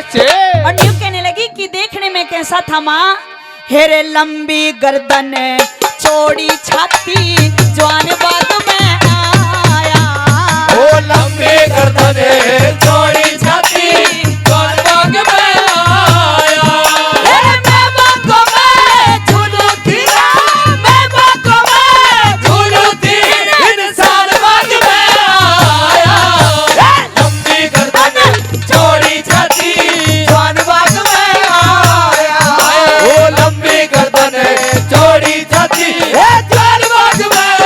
कैसे? और न्यू कहने लगी कि देखने में कैसा था माँ? हेरे लंबी गर्दन चौड़ी छाती जवान बाग में आया। ओ लंबी गर्दन चौड़ी छाती जवान बाग में आया। मैं बागों में झूलू थी, मैं बागों में झूलू थी इंसान बाग में आया। लंबी गर्दन चौड़ी छाती जवान बाग में आया। ओ लंबी गर्दन चौड़ी छाती जवान बाग में आया।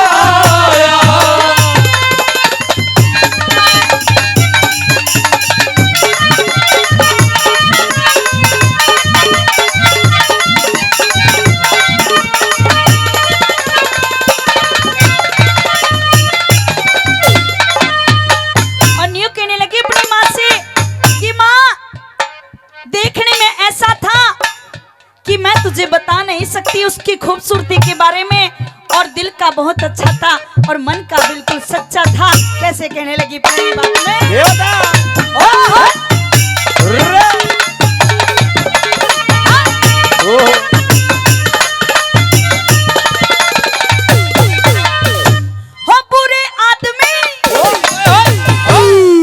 और न्यू कहने लगी अपनी माँ से कि माँ देखने में ऐसा था कि मैं तुझे बता नहीं सकती उसकी खूबसूरती के बारे में, और दिल का बहुत अच्छा था और मन का बिल्कुल सच्चा था। कैसे कहने लगी पहली बात में? ओहो! हो पूरे आदमी,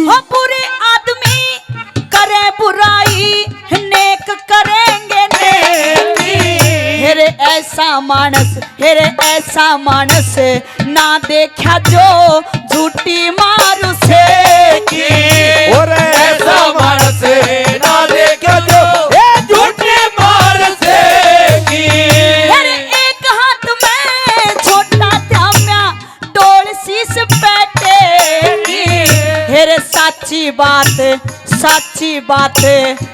हो पूरे आदमी करे बुराई नेक करेंगे नेक। हेरे ऐसा मानस, हेरे ऐसा मानस ना देखा जो झूठी मारू से की। और ऐसा मानस ना देखा जो झूठी मार से की। हेरे एक हाथ में छोटा थाम्या डोल शीश बैठे। हेरे साची बात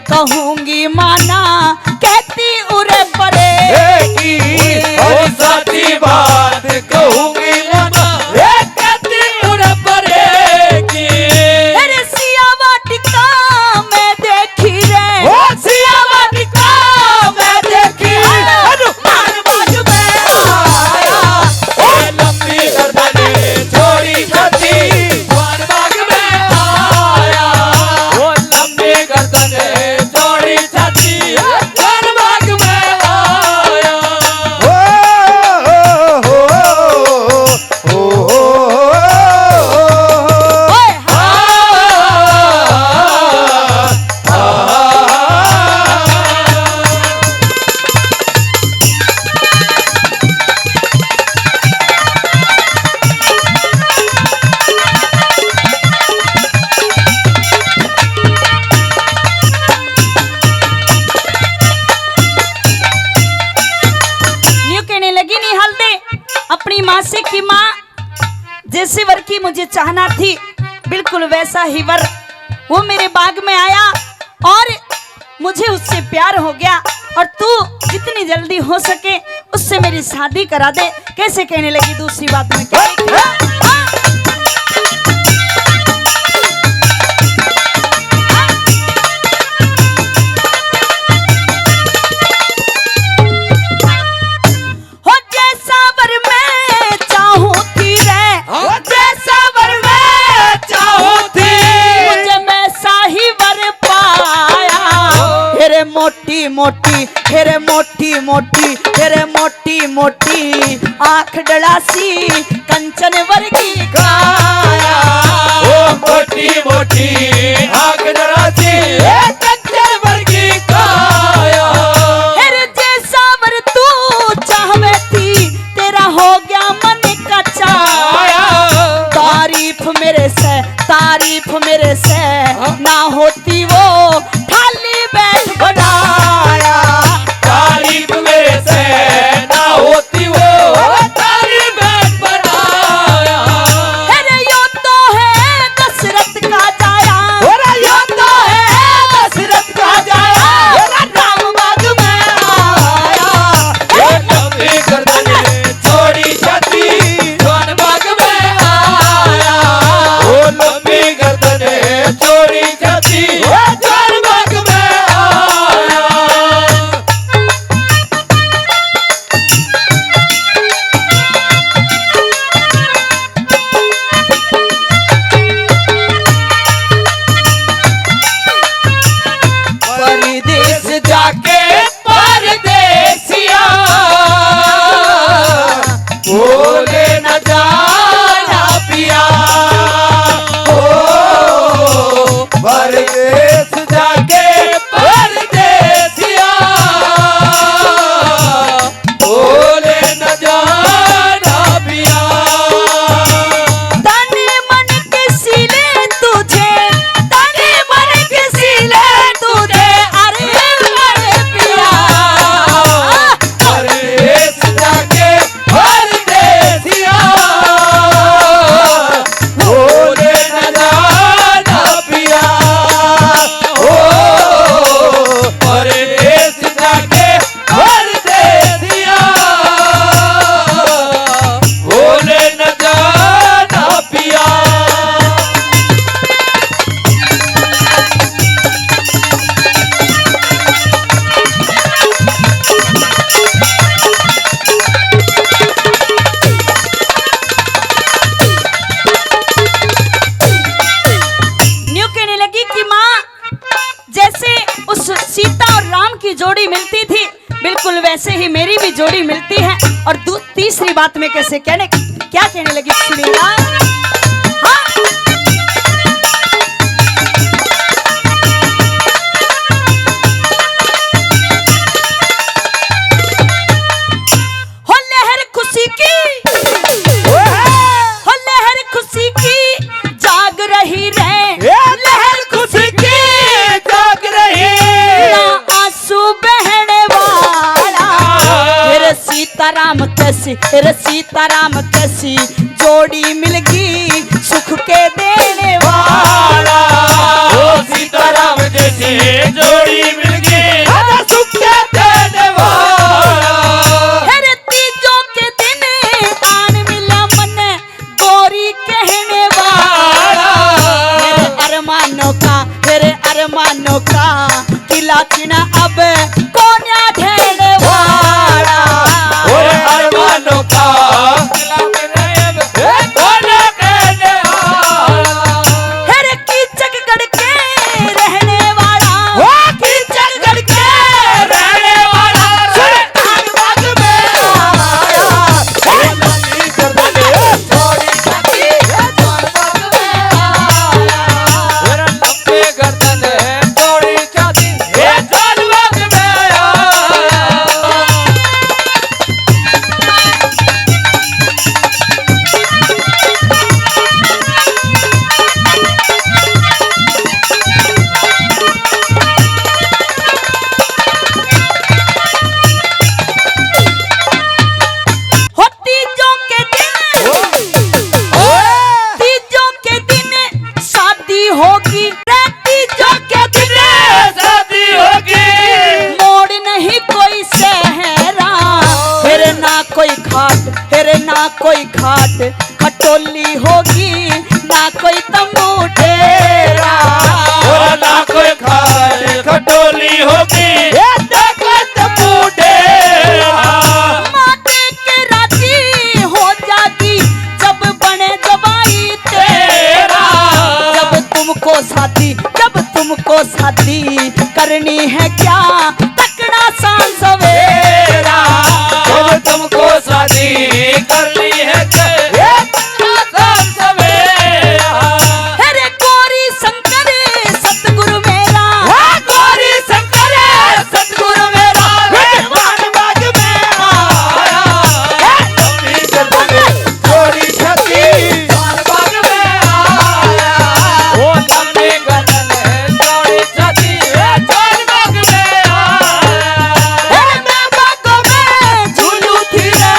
कहूंगी माना कहती उरे पड़े। और साची बात कहूंगी माना कहती उरे पड़ेगी। हेरे सिया वाटिका में देखी रे, ओ सिया वाटिका मैं देखी हनुमान बाग में आया। ओ लंबी गर्दन चौड़ी छाती जवान बाग में आया। ओ लंबी गर्दन चौड़ी छाती जवान बाग में आया। ओए न्यू कहने लगी निहाल दे अपनी माँ से कि माँ जैसे वर की मुझे चाहना थी बिल्कुल वैसा ही वर वो मेरे बाग में आया और मुझे उससे प्यार हो गया, और तू जितनी जल्दी हो सके उससे मेरी शादी करा दे। कैसे कहने लगी दूसरी बात में हो जैसा वर मैं चाहूं थी रे, जैसा वर मैं चाहूं थी मुझे वैसा ही वर पाया। हेरे मोटी मोटी, हेरे मोटी मोटी, हेरे मोटी मोटी आंख डलासी कंचन वर्गी काया। ओ मोटी मोटी आंख डरासी कंचन वर्गी काया। हेरे जैसा वर तू चाहवे थी तेरा हो गया मन का चाया। तारीफ मेरे से ना होती वो खाली बैठ बनाया। तारीफ मेरे से ना होती वो तारीफ बैठ बनाया। अरे यो तो है दशरथ का जाया, यो तो है दशरथ का जाया। राम बाग में आया। लंबी गर्दन चौड़ी छाती जवान बाग में आया। ओ लंबी गर्दन चौड़ी छाती जोड़ी मिलती थी बिल्कुल वैसे ही मेरी भी जोड़ी मिलती है। और तीसरी बात में कैसे क्या कहने लगी सुनिएगा। हाँ। हो लहर खुशी की, हो लहर खुशी की जाग रही रे, लहर खुशी की जाग रही, ना आंसू बहने वाला। फिर सीताराम कैसी जोड़ी मिल गई सुख के देने वाला। ओ सीताराम जैसी जोड़ी मिल गई सुख के देने वाला। हर तीजों के दिन आन मिला मन गोरी कहने वाला। मेरे अरमानों का किला चिना अब कोन्या ढेने वाला। और अरमानों का किला कोन्या कहने वाला। हर कीचकगढ़ के रहने वाला, वो कीचकगढ़ के रहने वाला। सुल्तानबाग में आया, लंबी गर्दन छोड़ी छाती, सुल्तानबाग में आया। लंबी गर्दन छोड़ी छाती, सुल्तानबाग में आया। हो तीजों के दिन शादी होगी रे, तीजों के दिन शादी होगी, मोड़ नहीं कोई सहरा। फिर ना कोई घाट खटोली होगी, ना कोई तंबू डेरा। और ना कोई खाए खटोली होगी, ना कोई तंबू डेरा। माते के राजी हो जाती जब बने जवाई तेरा। जब तुमको शादी करनी है क्या तकड़ा सान सवेरा। जब तुमको शादी करनी है सवेरा। अरे गौरी शंकर सतगुरु मेरा, गौरी शंकर सतगुरु मेरा, सुल्तानबाग में आया। लंबी गर्दन छोड़ी छाती, सुल्तानबाग में आया। ओ लंबी गर्दन छोड़ी छाती, सुल्तानबाग में आया। मैं बागों में झूलू थी रे,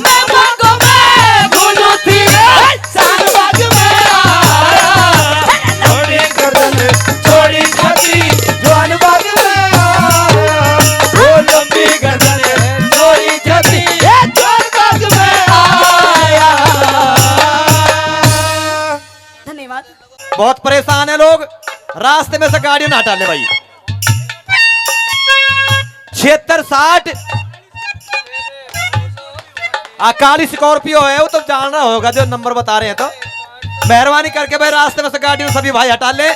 मैं बागों में झूलू थी रे। सुल्तानबाग में आया। छोड़ी गर्दन छोड़ी छाती, सुल्तानबाग में आया। ओ लंबी गर्दन छोड़ी छाती, सुल्तानबाग में आया। धन्यवाद। बहुत परेशान है लोग, रास्ते में से गाड़ियों ना हटा ले भाई। 7660 अकाली स्कॉर्पियो है, वो तो जानना होगा जो नंबर बता रहे हैं। तो मेहरबानी करके भाई रास्ते में से गाड़ियों सभी भाई हटा ले,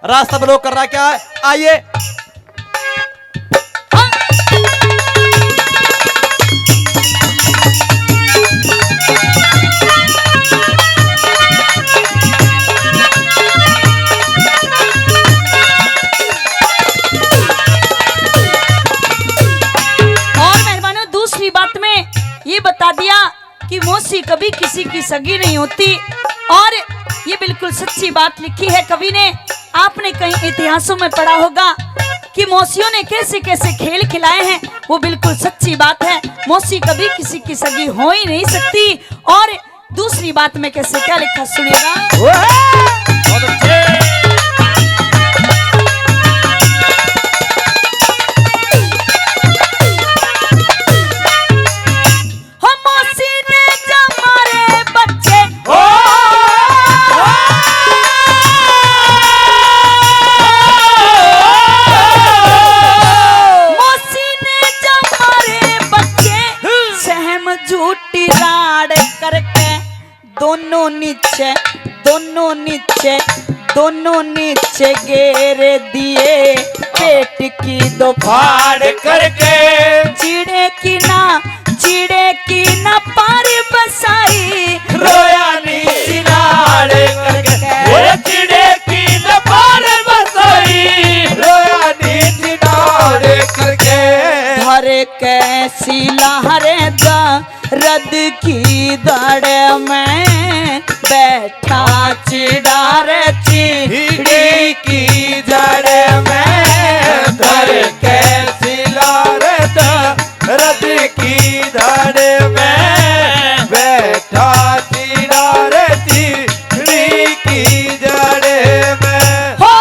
रास्ता ब्लॉक कर रहा है। क्या है आइए। और मेहरबानों दूसरी बात में ये बता दिया कि मौसी कभी किसी की सगी नहीं होती। और ये बिल्कुल सच्ची बात लिखी है कवि ने। आपने कहीं इतिहासों में पढ़ा होगा कि मौसियों ने कैसे कैसे खेल खिलाए हैं, वो बिल्कुल सच्ची बात है। मौसी कभी किसी की सगी हो ही नहीं सकती। और दूसरी बात में कैसे क्या लिखा सुनेगा। बहुत अच्छे। हो मौसी ने जमारे बच्चे, मौसी ने जमारे बच्चे सहम झूठी राड़ करके दोनों नीचे घेर दिए। पेट की दो फाड़ करके चिड़े की ना पार बसाई रोया नीची नाड़ करके वो चिड़े की न पार बसाई रोया नीची नाड़ करके धर कैसी लहरे रद की दड़ में बैठा चिड़ार चिड़ी की जड़ में धर कैसी लारत रद की धड़ में बैठा चिड़ार चिड़ी की जड़ में हो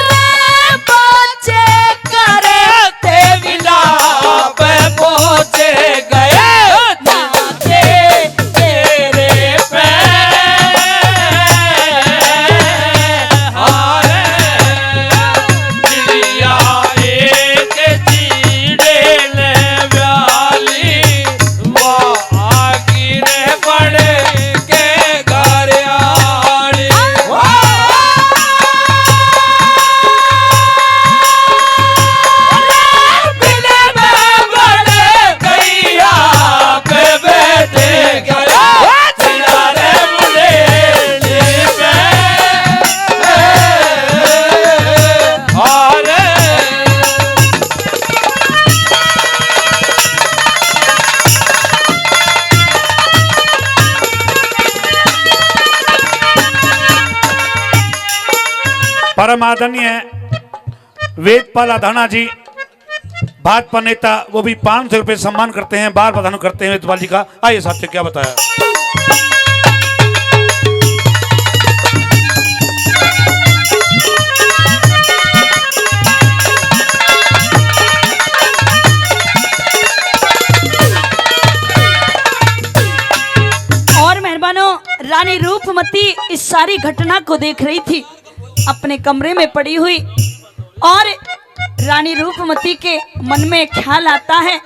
रे बच्चे करते विलाप पहुँचे गए नाचे तेरे पे हारे चिड़िया एक चिड़े ने व्याली वो आगिरे पड़े के घर आड़ी बिना में बड़े गैया पे बैठे गया चिड़ारे मुझे पे हारे परम आदरणीय वेदपाल अधाना जी भाजपा नेता, वो भी 500 रुपए सम्मान करते हैं, बार प्रदान करते हैं वेदपाल जी का। आइए साहब से क्या बताया। और मेहरबानों, रानी रूपमती इस सारी घटना को देख रही थी अपने कमरे में पड़ी हुई, और रानी रूपमती के मन में ख्याल आता है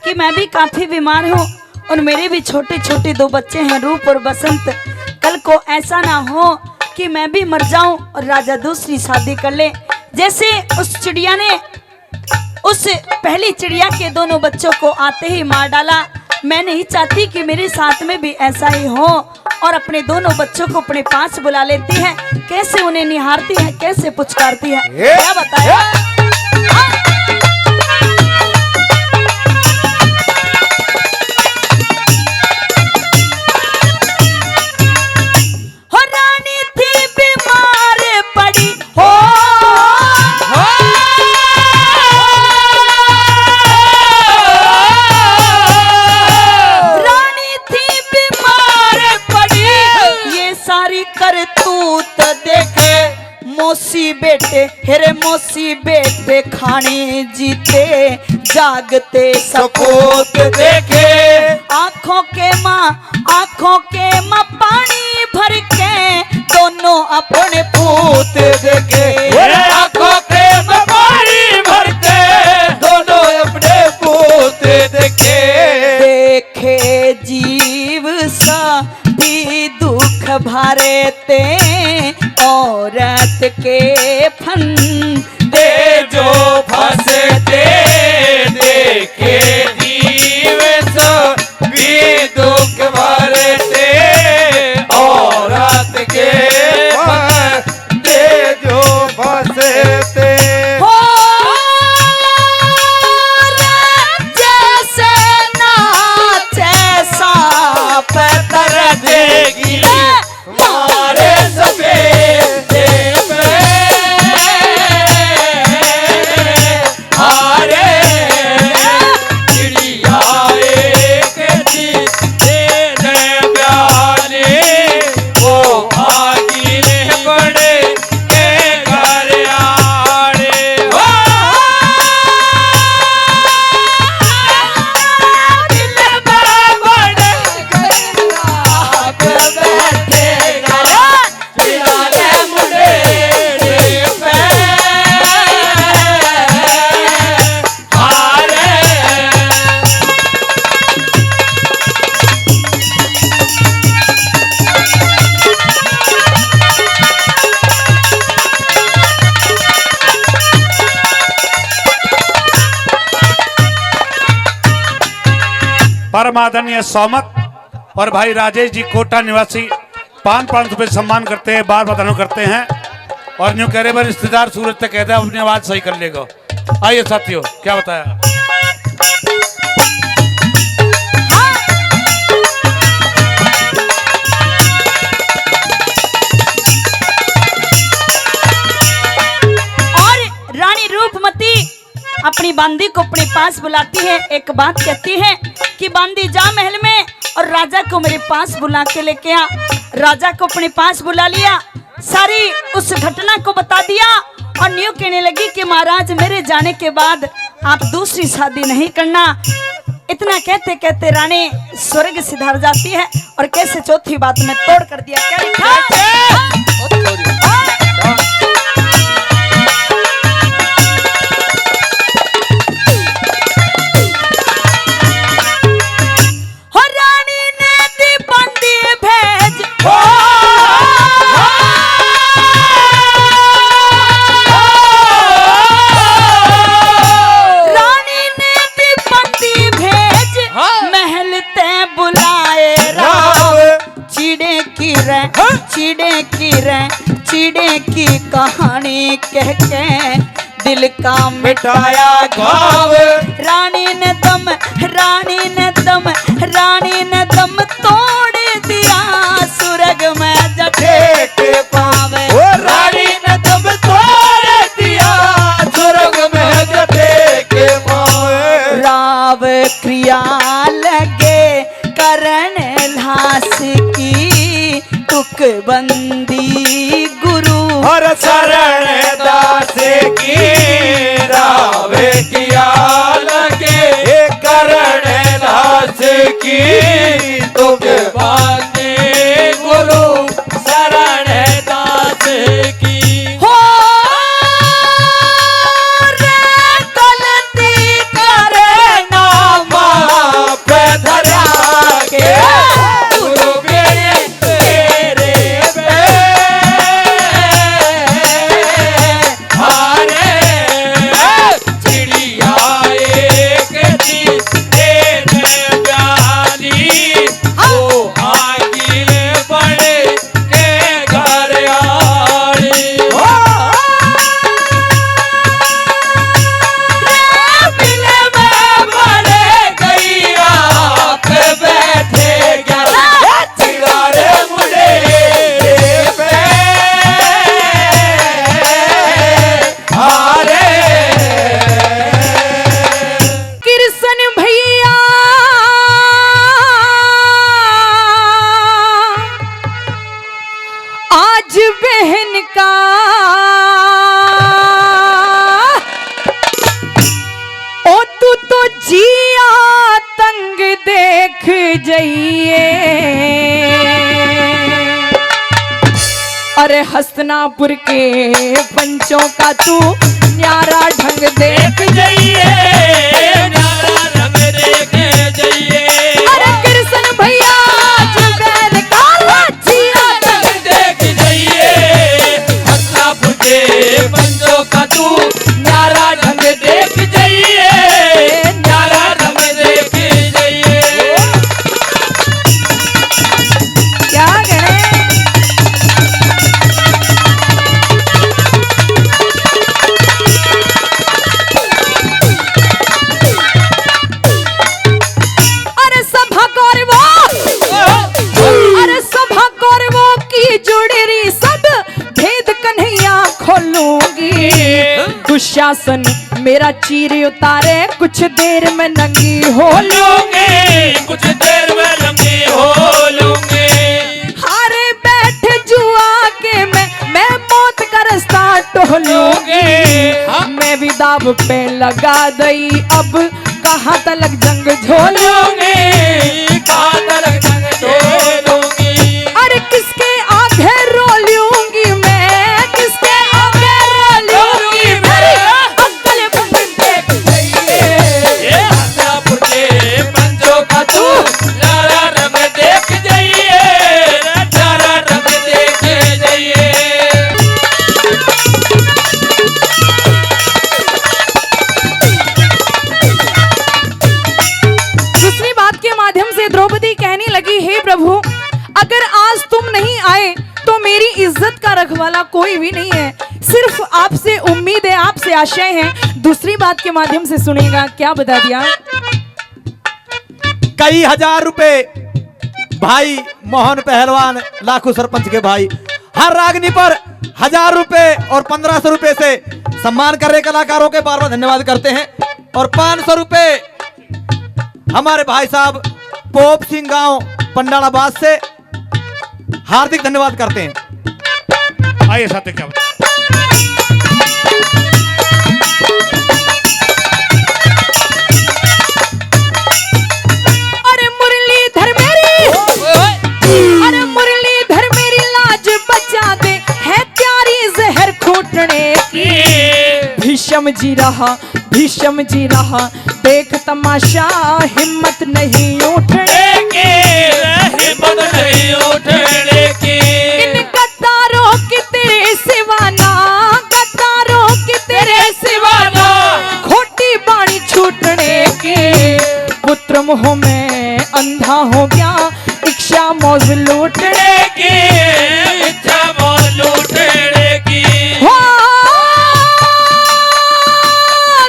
कि मैं भी काफी बीमार हूँ और मेरे भी छोटे छोटे 2 बच्चे हैं, रूप और बसंत। कल को ऐसा ना हो कि मैं भी मर जाऊं और राजा दूसरी शादी कर ले। जैसे उस चिड़िया ने उस पहली चिड़िया के दोनों बच्चों को आते ही मार डाला, मैं नहीं चाहती कि मेरे साथ में भी ऐसा ही हो। और अपने दोनों बच्चों को अपने पास बुला लेती है, कैसे उन्हें निहारती है, कैसे पुचकारती है, क्या बताया। हो रानी थी बीमार पड़ी हो रानी थी बीमार पड़ी, ये सारी करतूत देखे मौसी बेटे, हेरे मौसी बेटे खाने जीते जागते सपूत देखे आंखों के माँ पानी भर के दोनों अपने पूत देखे आंखों के पानी भरते दोनों अपने पूत देखे देखे जीव सा भी दुख भरे ते औरत के फंदे जो फंसते देखे जीव सो भी दुख भरते औरत के फंदे जो फंसते हो जैसे नाचे सांप तर देगी मारे सफेद पे हारे चिड़िया एक दे प्याले वो आगिरे पड़े के घर आड़े दिल में बड़े बैठे परम आदरणीय सौमत और भाई राजेश जी कोटा निवासी 500 रुपये सम्मान करते हैं, बार बार धन्यवाद करते हैं। और न्यू कह रहे भाई रिश्तेदार सूरज तक कहते हैं अपनी आवाज सही कर लेगा। आइए साथियों, क्या बताया। अपनी बांदी को अपने पास बुलाती है, एक बात कहती है कि बांदी जा महल में और राजा को मेरे पास बुला के लेके आ। राजा को अपने पास बुला लिया, सारी उस घटना को बता दिया और न्यू कहने लगी कि महाराज मेरे जाने के बाद आप दूसरी शादी नहीं करना। इतना कहते कहते रानी स्वर्ग सिधार जाती है और कैसे चौथी बात में तोड़ कर दिया। क्या लिखा? चिड़े की कहानी कह के दिल का मिटाया घाव। रानी ने दम तोड़ दिया स्वर्ग में जठे के पावे। रानी ने दम तोड़ दिया स्वर्ग में जठे के पावे। राव क्रिया लगे करण लाश की तुक बंदी गुरु और शरण दास की रावे किया लगे करण दास की तुक बंदी गुरु शरण दास की। हो रे गलती करे नाम पे धरा के गुरु अरे हसनापुर के पंचों का तू न्यारा ढंग देख जाइए, न्यारा ढंग देख जाइए। अरे कृष्ण भैया जुबैर काला जिया ढंग देख जाइए, हसनापुर के पंचों का तू न्यारा ढंग देख जाइए, न्यारा ढंग देख जाइए। क्या करें दुशासन मेरा चीर उतारे कुछ देर में नंगी हो लूंगी, कुछ देर में नंगी हो लूंगी। हारे बैठ जुआ के मैं मौत का रास्ता टोलूंगी। मैं भी दाव पे लगा दई अब कहाँ तलक जंग झोलूंगी, कहाँ तलक जंग झोलूंगी। अरे किसके आगे रो लूंगी मैं, किसके आगे रो लूंगी मेरी अक्ल बंद देख ये हसनापुर के पंचों का तू न्यारा रंग देख जाइए, न्यारा रंग देख जाइए। दूसरी बात की मेरी इज्जत का रखवाला कोई भी नहीं है, सिर्फ आपसे उम्मीद है, आपसे आशाएं हैं। दूसरी बात के माध्यम से सुनेगा, क्या बता दिया? कई हजार रुपए भाई मोहन पहलवान लाखों सरपंच के भाई हर रागनी पर 1000 रुपए और 1500 रुपए से सम्मान कर रहे कलाकारों के बार बार धन्यवाद करते हैं। और 500 रुपए हमारे भाई साहब पोप सिंह गांव पंडालाबाद से हार्दिक धन्यवाद करते हैं। आइए साथी, क्या बता? अरे मुरलीधर मेरी, अरे मुरलीधर मेरी लाज बचा दे, है प्यारी जहर घोटने की। भीष्म जी रहा, भीष्म जी रहा, देख तमाशा हिम्मत नहीं उठने की, हिम्मत नहीं उठने की। इन गद्दारों की तेरे सिवाना, गद्दारों की तेरे सिवाना, खोटी बाणी छूटने की। पुत्र मोह में अंधा हो गया, इच्छा मौज लूटने की, इच्छा मौज लूटने की।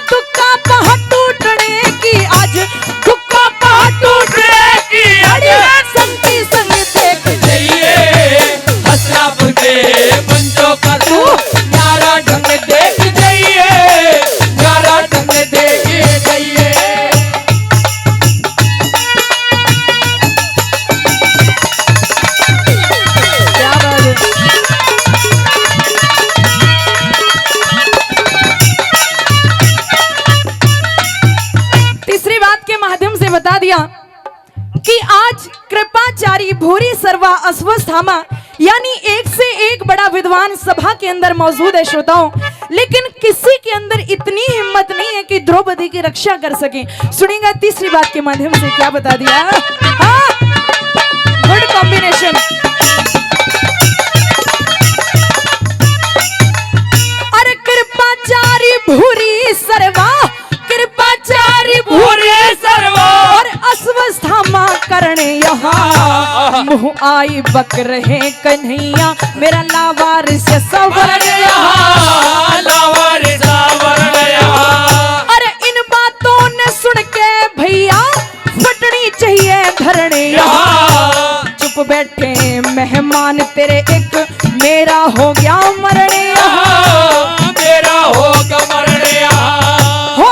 दुक्का पहाड़ टूटने की, आज दुक्का पहाड़ टूटने की। संगी संग देख जाइए हसनापुर के बंचों का तू न्यारा ढंग देख जाइए, न्यारा ढंग देख जाइए। क्या बात है। तीसरी बात के माध्यम से बता दिया कि आज कृपाचारी भूरी सर्वा अस्वस्थामा यानी एक से एक बड़ा विद्वान सभा के अंदर मौजूद है श्रोताओं, लेकिन किसी के अंदर इतनी हिम्मत नहीं है कि द्रौपदी की रक्षा कर सके। सुनेगा तीसरी बात के माध्यम से, क्या बता दिया? हाँ, गुड कॉम्बिनेशन। अरे कृपाचारी भूरी सर्वा, कृपाचारी भूरी सर्वा, और अस्वस्थामा करने यहाँ मुँह आई बक रहे कन्हैया, मेरा लावारिस सवर्ण यहाँ, लावारिस सवर्ण यहाँ। अरे इन बातों ने सुन के भैया फटनी चाहिए धरने यहाँ। चुप बैठे मेहमान तेरे, एक मेरा हो गया मरने यहाँ, मेरा होगा मरने यहाँ। हो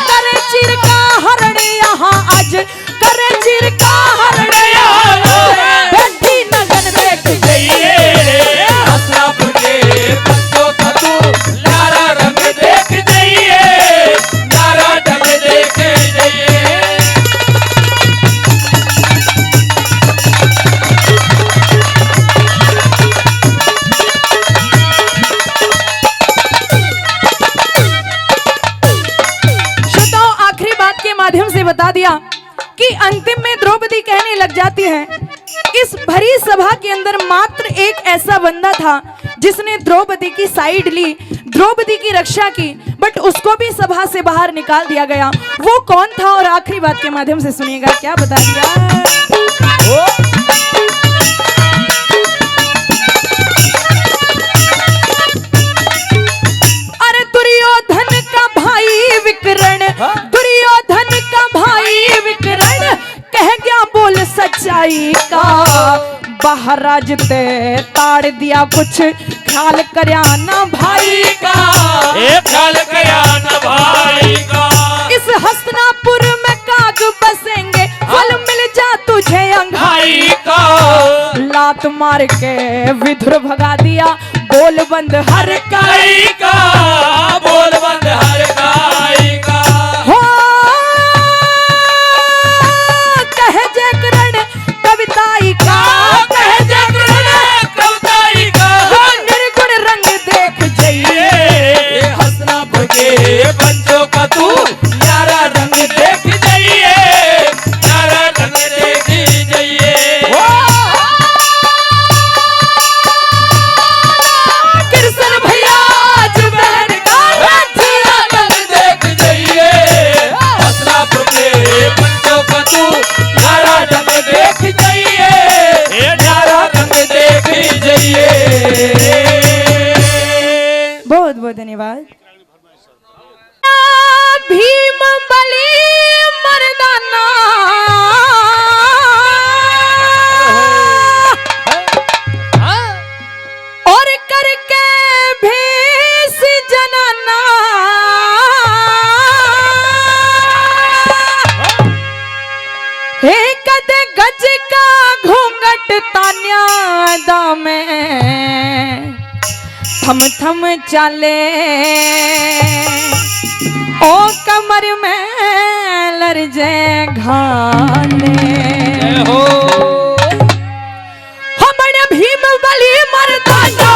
करे चिर का हरण यहाँ, आज करे चिर का हरण यहाँ। बैठी नगन देख जाइए हसनापुर के बच्चों का तू न्यारा ढंग देख जाइए, न्यारा ढंग देख जाइए। श्रोताओं, आखिरी बात के माध्यम से बता दिया कि अंतिम में द्रौपदी कहने लग जाती है, इस भरी सभा के अंदर मात्र एक ऐसा बंदा था जिसने द्रौपदी की साइड ली, द्रौपदी की रक्षा की, बट उसको भी सभा से बाहर निकाल दिया गया। वो कौन था? और आखिरी बात के माध्यम से सुनिएगा, क्या बता दिया? अरे दुर्योधन का भाई विकर्ण, दुर्योधन का भाई विकर्ण कह गया बोल सच्चाई का। बाहर राजते ताड़ दिया, कुछ ख्याल करया ना भाई का, ख्याल कया न भाई का। इस हस्तिनापुर में काग बसेंगे, फल मिल जा तुझे अंगाई का। लात मार के विधुर भगा दिया, बोल बंद हर काई का, बोल बंद हर काई का। हो कह जय करण कविताई का, कह जय करण कविताई का। निर्गुण रंग देख जाइए, ये हसनापुर के बच्चों का तू न्यारा रंग देख जाइए, न्यारा रंग देख जाइए। कृष्ण भैया आज बहन का कद गज का घूंघट तान्या दामे थम थम चले ओ कमर में लरजे घाले हो हमने भीम बली मर्दाना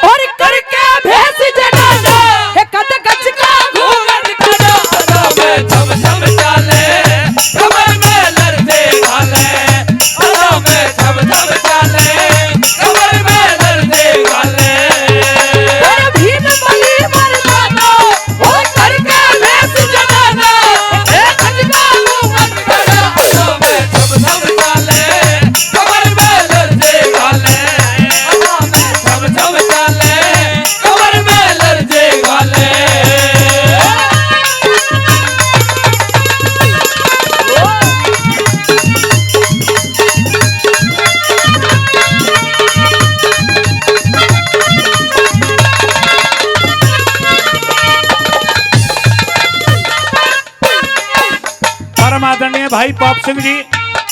और करके भेस जनाना हे कद गज का घूंघट अदा में छम छम चाले कमर में लड़ते घाले अदा में छम छम चाले कमर में लड़ते घाले और भीम बली मर्दाना और करके भेस जनाना हे गज का घूंघट अदा में छम छम चाले कमर में लड़ते घाले अदा में छम छम चाले कमर में लड़ते घाले परम आदरणीय भाई पॉप सिंह जी,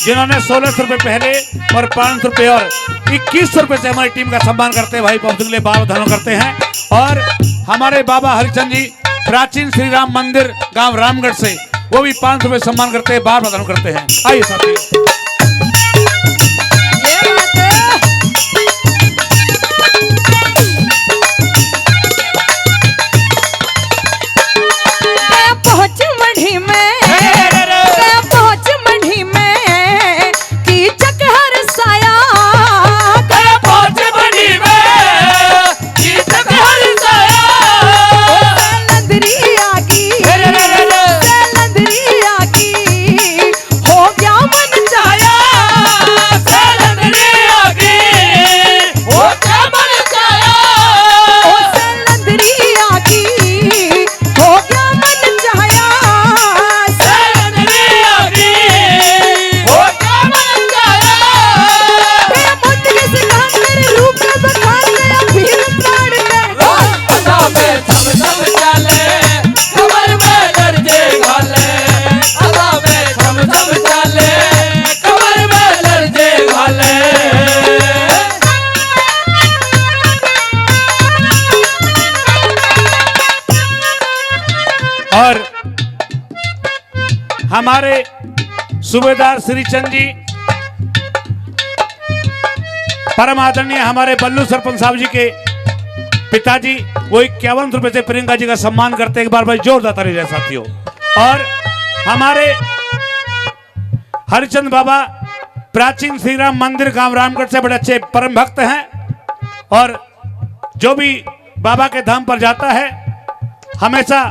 जिन्होंने 1600 रुपए पहले और 500 रुपए और 2100 रुपए से हमारी टीम का सम्मान करते हैं। भाई पॉप सिंह के लिए बाबा धन्यवाद करते हैं। और हमारे बाबा हरिचंद जी प्राचीन श्री राम मंदिर गांव रामगढ़ से, वो भी 500 रुपए सम्मान करते हैं, बाबा धन्यवाद करते हैं। आइए साथियों, पहुंच मढ़ी में पहुंच मढ़ी में की चकहर साया पहुंच बड़ी में की चकहर साया लंदरी आगी लंदरी आगी हो गया मन चाया लंदरी आगी हो क्या मन चाया ओ लंदरी आगी हो गया मन चाया लंदरी आगी हो क्या मन चाया मुझ किस खातिर रूप में बखान गया भीड़ प्राण में अदा में छम छम चाले कमर में लड़ते घाले अदा में छम छम चाले कमर में लड़ते घाले और हमारे सूबेदार श्रीचंद जी, परम आदरणीय हमारे बल्लू सरपंच साहब जी के पिताजी, वो 51 रुपए से प्रियंका जी का सम्मान करते हैं। एक बार भाई जोरदार ताली जाए साथियों। और हमारे हरिचंद बाबा प्राचीन श्री राम मंदिर गांव रामगढ़ से बड़े अच्छे परम भक्त हैं, और जो भी बाबा के धाम पर जाता है हमेशा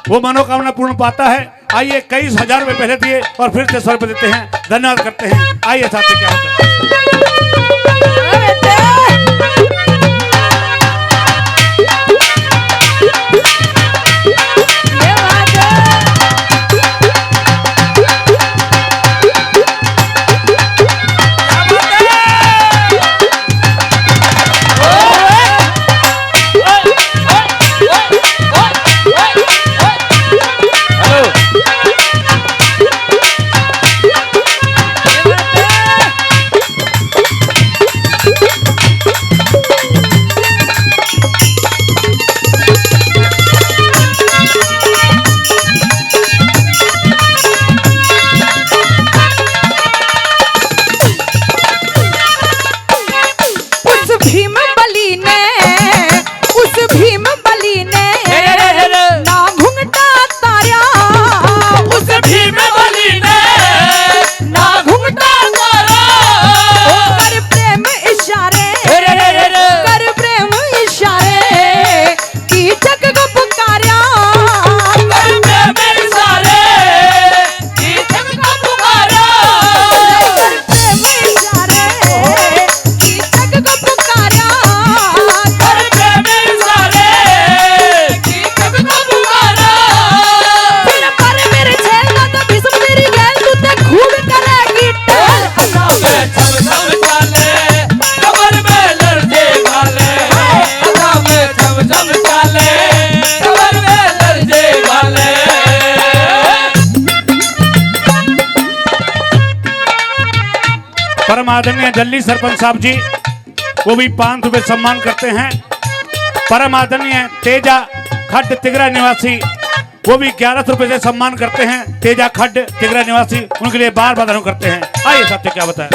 वो मनोकामना पूर्ण पाता है। आइए, कई हजार रुपए पहले दिए और फिर से 100 रुपए देते हैं, धन्यवाद करते हैं। आइए साथी, क्या होता है। परम आदरणीय जल्दी सरपंच साहब जी, वो भी 500 रुपये सम्मान करते हैं। परम आदरणीय तेजा खड्ड तिगरा निवासी, वो भी 1100 रुपये से सम्मान करते हैं। तेजा खड्ड तिगरा निवासी, उनके लिए बार बार करते हैं। आइए साहब क्या बताएं।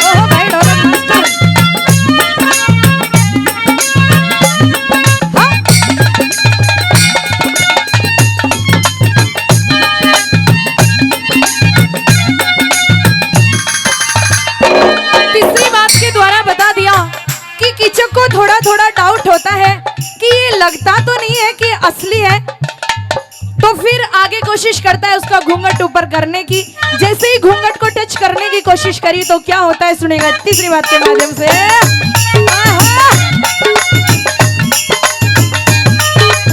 ओहो भाई ढोलक मास्टर। तीसरी बात के द्वारा बता दिया कि कीचक को थोड़ा थोड़ा डाउट होता है कि ये लगता तो नहीं है कि असली है, तो फिर आगे कोशिश करता है उसका घूंघट ऊपर करने की। जैसे ही घूंघट को टच करने की कोशिश करी तो क्या होता है सुनेगा तीसरी बात के माध्यम से।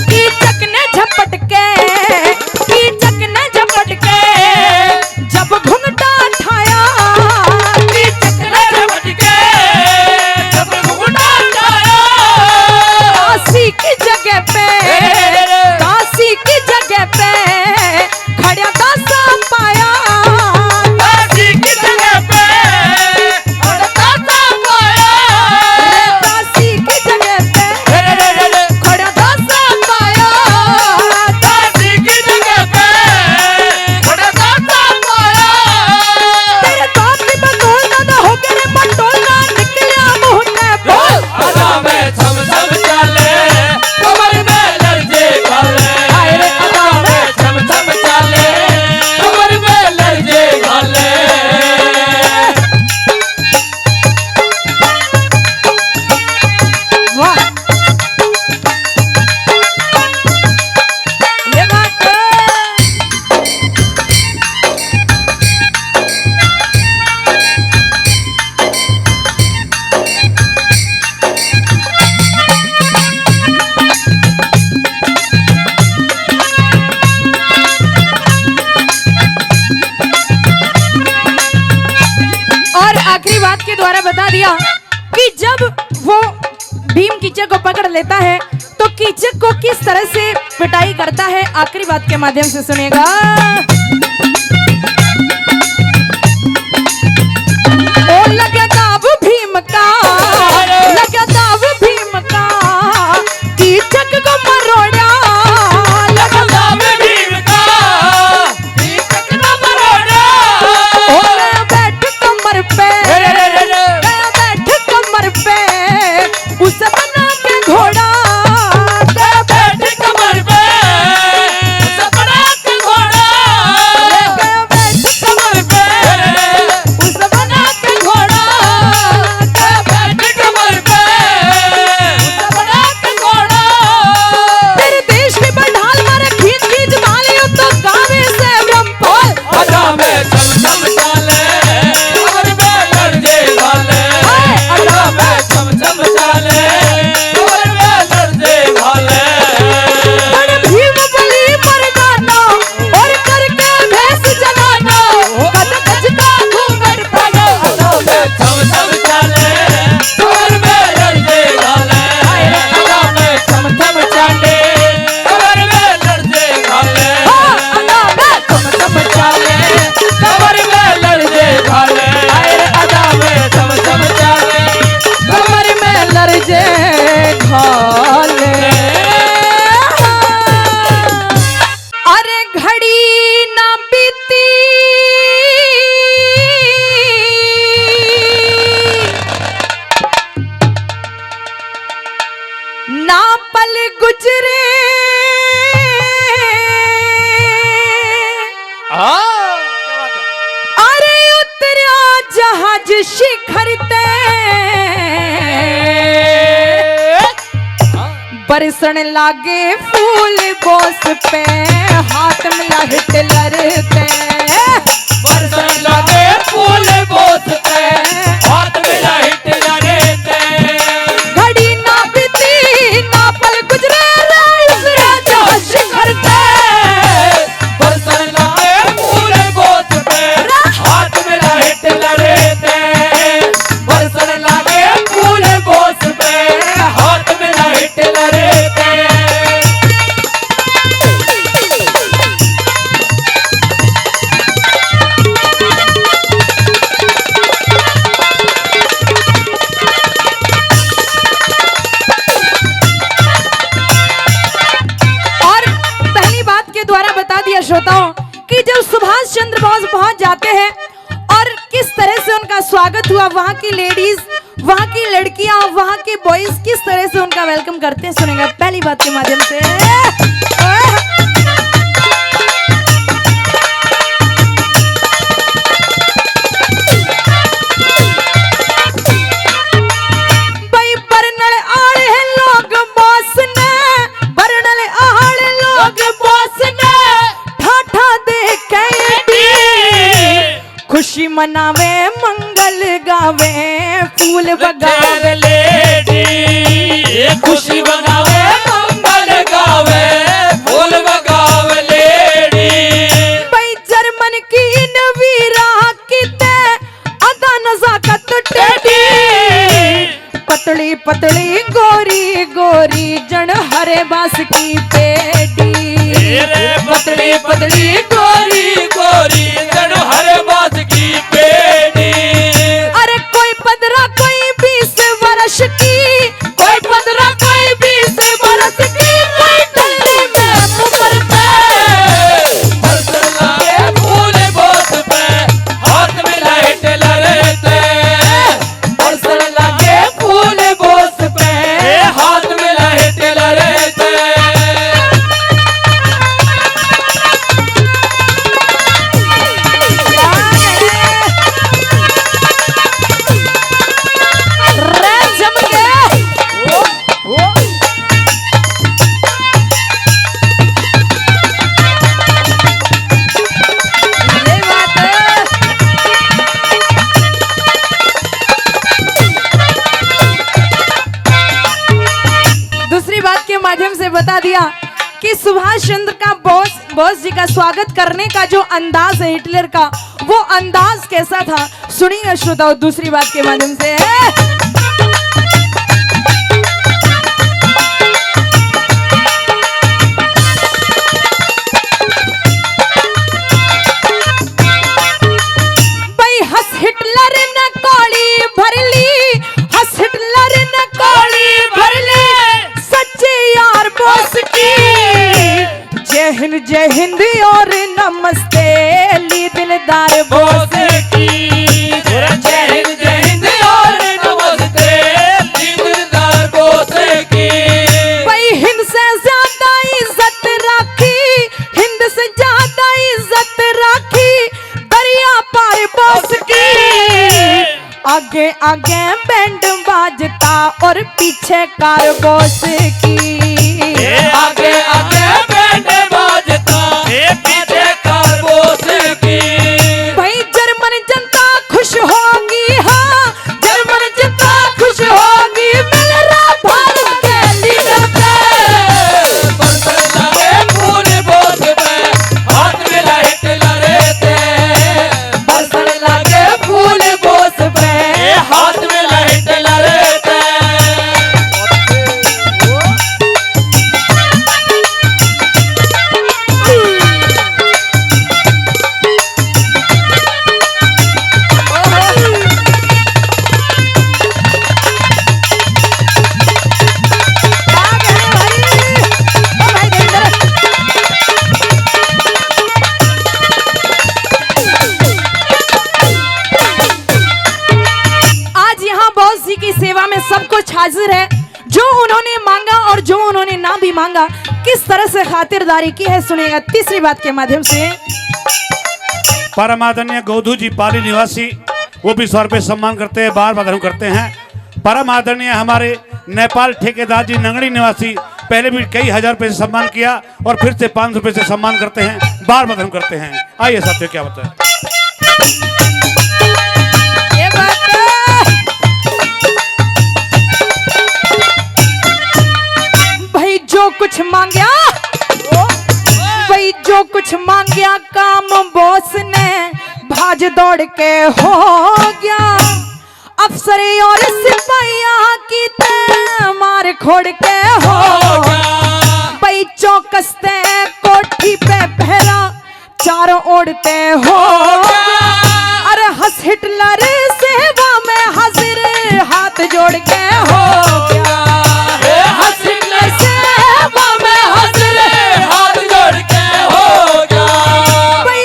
कीचक ने झपट के जब घूंघटा उठाया, कीचक ने झपट के जब घूंघटा उठाया, काशी की जगह पे खड़ा दासा पाया। काशी की जगह पे खड़ा दासा पाया, काशी की जगह पे खड़ा दासा पाया। काशी की जगह पे खड़ा दासा पाया। तेरे बाप की बतौलना ना हो के रे बतौलना निकलिया मुंह ने बोल। आजा में छम छम चाले, कमर में लर्जे घाले। हाय रे आजा में छम छम चाले, कमर में लर्जे घाले। वाह, ये बात है। और आखिरी बात के द्वारा बता दिया कि जब वो भीम कीचक को पकड़ लेता है तो कीचक को किस तरह से पिटाई करता है, आखिरी बात के माध्यम से सुनेगा। ओ लगे दाव भीम का, लगे दाव भीम का, कीचक को मरोड़ा। लगे दाव भीम का, कीचक को मरोड़ा। ओ गया बैठ कमर पे, गया बैठ कमर पे, उसे बना के घोड़ा। गया बैठ कमर पे उसे बना के घोड़ा। गया बैठ कमर पे, उसे बना के घोड़ा। बैठ कमर पे उसे बना के घोड़ा। तेरे देश में बंढाल मारे खींच खींच मालियो तो गावे से ब्रह्मफल। आजा में छम छम चाले, कमर में लर्जे घाले। आजा में छम छम चाले, कमर में लर्जे घाले। बड़े भीम बली मर्दाना और करके भेष जगाना, कद गज का घूंघट पाना। आजा में छम छम चाले, कमर में लर्जे घाले। आजा में छम छम चाले, कमर में लर्जे घाले। आजा में छम छम चाले, कमर में लर्जे घाले। आजा में छम छम चाले, कमर में लर्जे घाले। अरे घड़ी ना बीती, ना पल गुजरे, अरे उतरा जहाज शिखर ते, बरसण लागे फूल बोस पे, हाथ मिला हिटलर ते। बरसन लगे फूल बोसते, हाथ मिला हिटलर ते। घड़ी ना बीती ना पल गुजरे, रे उतरा जहाज शिखर ते। बरसन लगे फूल बोसते, हाथ मिला हिटलर ते। बरसन लगे फूल बोसते, हाथ मिला हिटलर ते। कि जब सुभाष चंद्र बोस पहुंच जाते हैं और किस तरह से उनका स्वागत हुआ, वहां की लेडीज, वहां की लड़कियां, वहां के बॉयज किस तरह से उनका वेलकम करते हैं, सुनेंगे पहली बात के माध्यम से। भाई बरनल आए हैं लोग बॉस ने, बरनल आए लोग बॉस ने ठाठा दे के खुशी मनावे, मंगल गावे, फूल बगावे लेडी, खुशी मनावे, मंगल गावे, फूल बगावे लेडी। भाई जर्मन की नवीरा किते अदा नजाकत टेडी, पतली पतली गोरी गोरी जन हरे बास की पेटी, पतली पतली गोरी गोरी जन हरे बास की पेटी। अरे कोई 15 कोई 20 वर्ष की, कोई 15 कोई 20 वर्ष की, कोई ठंडी में उम्र पे बरसन लागे फूल बोस पे, हाथ में लाइट लहरते। बरसन लागे फूल बोस पे, हाथ में लाइट लहरते। दूसरी बात के माध्यम से बता दिया कि सुभाष चंद्र का बोस जी का स्वागत करने का जो अंदाज है हिटलर का, वो अंदाज कैसा था, सुनिएगा श्रोताओ दूसरी बात के माध्यम से। भाई हंस हिटलर न कोड़ी भरली, हंस हिटलर न कोड़ी भरली, सच्चे यार बोस की जय हिंद और नमस्ते ली दिलदार बोस की। जय हिंद और नमस्ते दिलदार बोस की। भाई हिंद से ज्यादा इज्जत राखी, हिंद से ज्यादा इज्जत राखी दरिया पार बोस की। आगे आगे बैंड बाजता और पीछे कार बोस की, आगे आगे बैंड बाजता, पीछे कार बोस की। भाई जर्मन जनता खुश होगी, हाँ जर्मन जनता खुश होगी, मिल रहा भारत के लीडर पे। बरसन लागे फूल बोस पे, हाथ में लाइट लहरते। बरसन लागे फूल बोस पे, हाथ में लाइट लहरते। आज यहाँ बॉस जी की सेवा में सब कुछ हाजिर है, जो उन्होंने मांगा और जो उन्होंने ना भी मांगा, किस तरह से खातिरदारी की है, सुनिएगा तीसरी बात के माध्यम से। परम आदरणीय गौधू जी पाली निवासी, वो भी 100 रुपये सम्मान करते हैं, बार बार करते हैं। परम आदरणीय हमारे नेपाल ठेकेदार जी नंगड़ी निवासी, पहले भी कई हजार रुपये से सम्मान किया और फिर से 500 रुपये से सम्मान करते हैं, बार बार करते हैं। आइए साथियों क्या बताएं। ये बात भाई जो कुछ मांगया, भाई जो कुछ मांगया काम बॉस ने भाज दौड़ के हो गया। अफसर और सिपाहिया की ते मार खोड़ के हो गया। भाई चौकसते कोठी पे पहरा चारों ओढ़ते हो गया। अरे हंस हिटलर सेवा में हाजिर हाथ जोड़ के हो गया। हंस हिटलर सेवा में हाजिर हाथ जोड़ के हो गया। भाई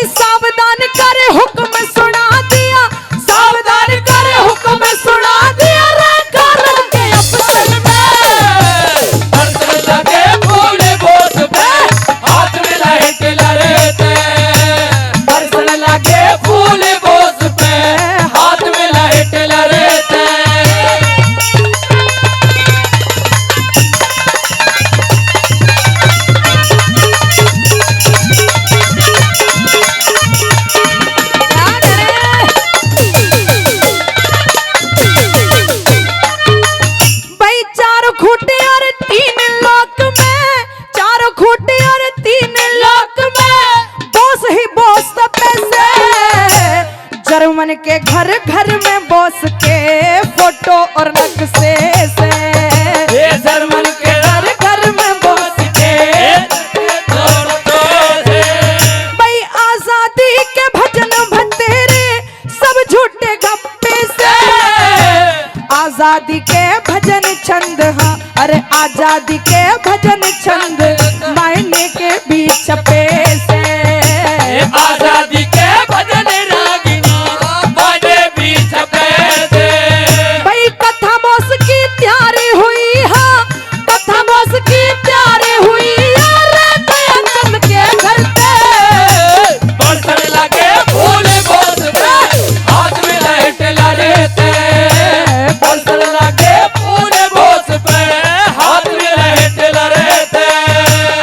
जर्मन के घर घर में बॉस के फोटो और नक्शे से, ये जर्मन के घर घर में बॉस के भाई आजादी के भजन भतेरे सब झूठे गप्पे से, आजादी के भजन छंद, हाँ अरे आजादी के भजन छंद मायने के बीच छपे से, आजादी के भजन रागिनी माने भी छपे से। भाई कथा बॉस की तैयारी हुई है, कथा बॉस की तैयारी हुई है, चंद के घर पे बरसने लगे फूल बोस पे हाथ में लाइट लहराते, बरसने लगे फूल बोस पे हाथ में लाइट लहराते।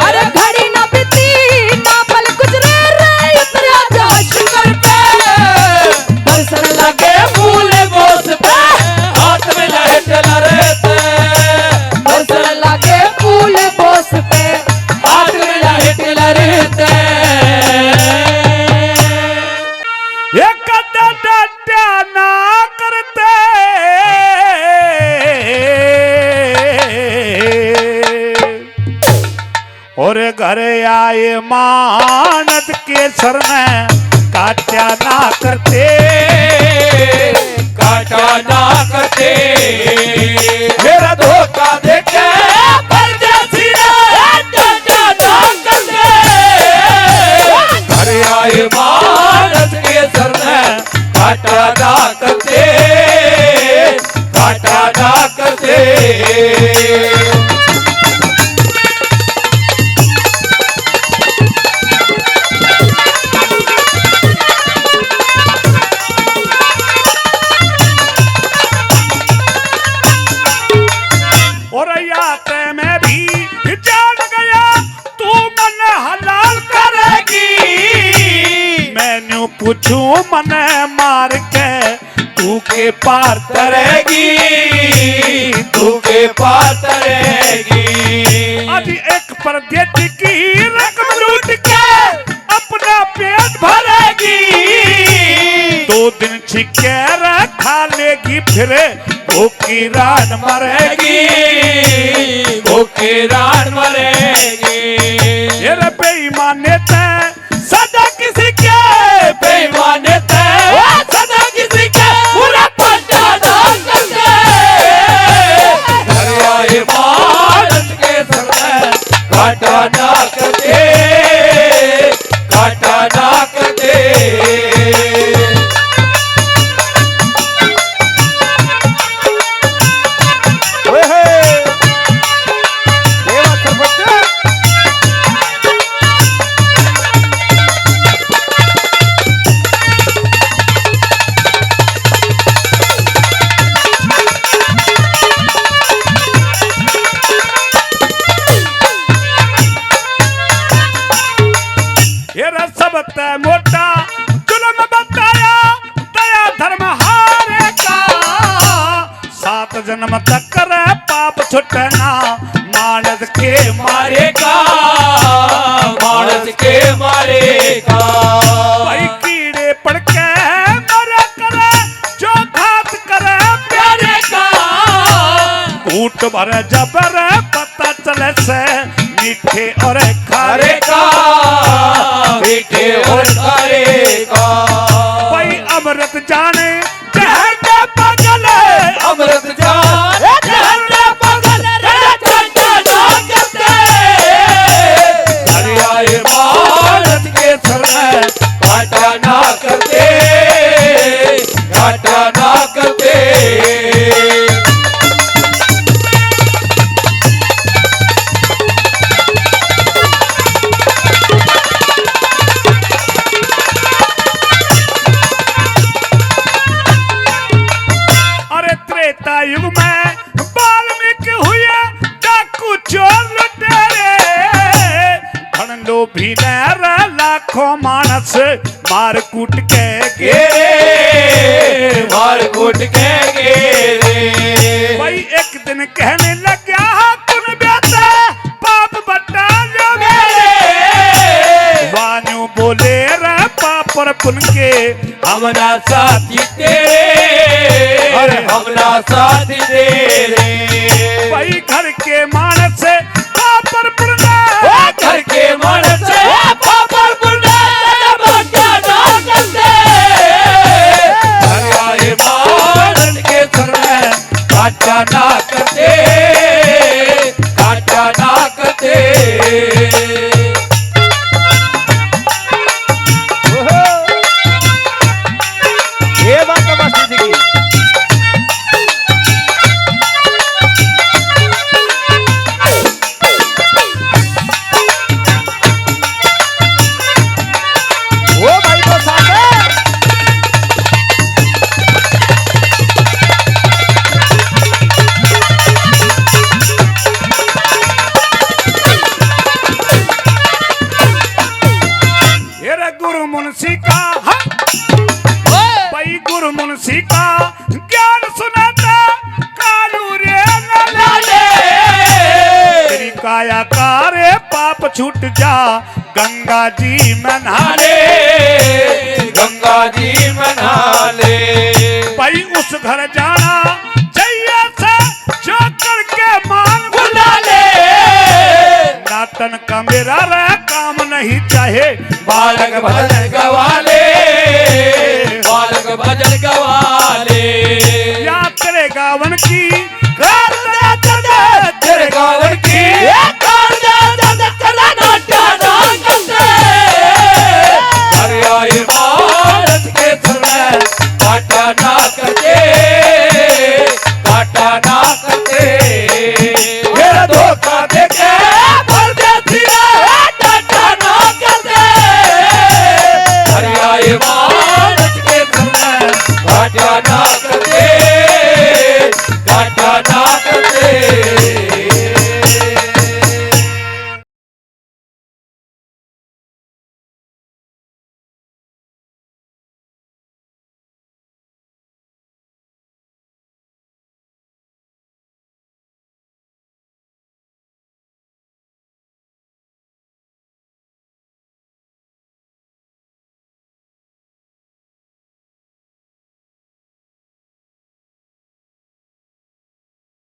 अरे घड़ी ना बीती ना पल गुजरे रे उतरा जोश कर पे, बरसने लगे फूल बोस पे हाथ में लाइट लहराते, बरसने लगे फूल बॉस पे हाथ में लाइट लहराते। ये कदा डट्या ना करते और घर आए मानद के सर में काट्या ना करते, काटा ना करते मेरा धोखा देखे परदेसी काटा ना करते, घर आए मानस के सर में काटा ना करते, काटा ना करते। और याते में भी जान गया तू मन हलाल करेगी, मैंने पूछू मन मार के तू के पार तरेगी तू के पार तरेगी। आज एक परदेसी की रकम लूट के अपना पेट भरेगी, 2 दिन छिके खा लेगी फिर भूखी रात मरेगी, भूखे रात मरेगी। ये रे बेईमाने ते सदा किसी के बेईमाने ते सदा किसी के पूरा पट्टा ना करते, घर आए मानस के सर में काटा ना करते, काटा ना करते। ओए हे देवा सरपंच ये रे सब ते मोटा जुल्म बताया दया धर्म हारे का, 7 जन्म तक करे पाप छुटना मानस के मारेगा मानस के मारेगा। भाई कीड़े पड़ के मरे करे जो घात करे प्यारे का कूट भरे जबर पता चले से मीठे और खारे खारे का मीठे और खारे का। भाई अमृत जाने जहर का पागल है, अमृत जान जहर का पागल रे चंदा ना करते, घर आए मानस के सर में काटा ना करते, काटा ना करते। अरे त्रेता युग में वाल्मीकि हुए डाकू चोर लुटेरे, भंडो भी नहर लाखों मानस मार कूट के गेरे मार कूट के गेरे। भाई एक दिन कहने लग गया तुम बेटा पाप बटा लो मेरे, वान्यू बोले रे पाप पर पुन के हमना साथी तेरे अरे हमना साथी तेरे भाई घर के मानस से पापर पुरना घर के मन से पापर पुण्य बच्चा ना करते घर आए मानन के सर में काटा ना करते काटा ना करते ये बात तो बस थी की वो भाई तो साथ है। ये रे गुरु मुंशी का भाई गुरु मुंशी का ज्ञान सुनाता कालू रे लाले तेरी काया कारे पाप छूट जा गंगा जी में नहाले गंगा जी मना ले भाई उस घर जाना चाहिए से जो करके मान बुला ले नातन का मेरा रे काम नहीं चाहे बालक भजन गवाले